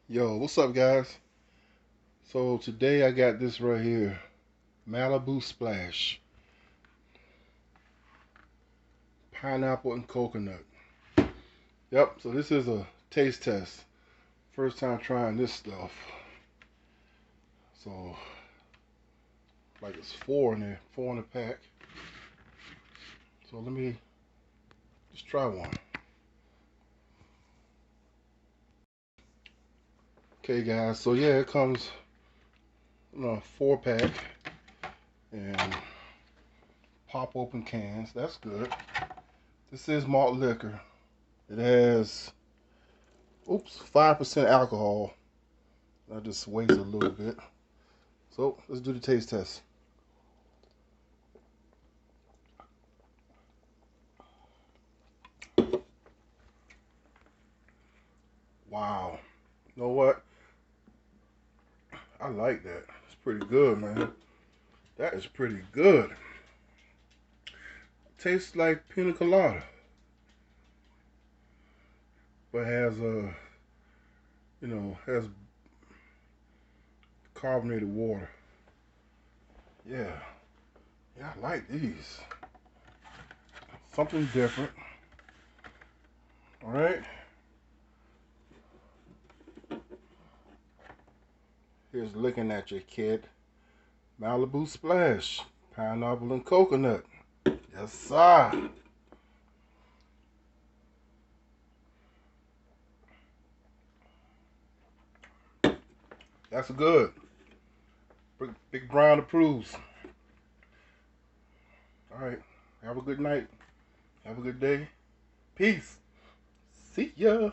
Yo, what's up, guys? So today I got this right here, Malibu Splash, pineapple and coconut. Yep, so this is a taste test. First time trying this stuff. So, like it's four in there, four in the pack. So let me just try one. Okay, guys, so yeah, it comes in a 4-pack and pop open cans. That's good. This is malt liquor. It has 5% alcohol. I just wasted a little bit. So let's do the taste test. Wow. You know what? I like that. It's pretty good, man. That is pretty good. Tastes like pina colada, but has has carbonated water. Yeah. Yeah, I like these. Something different. All right. Here's looking at your kid. Malibu Splash, pineapple and coconut. Yes, sir. That's good. Big Brown approves. All right. Have a good night. Have a good day. Peace. See ya.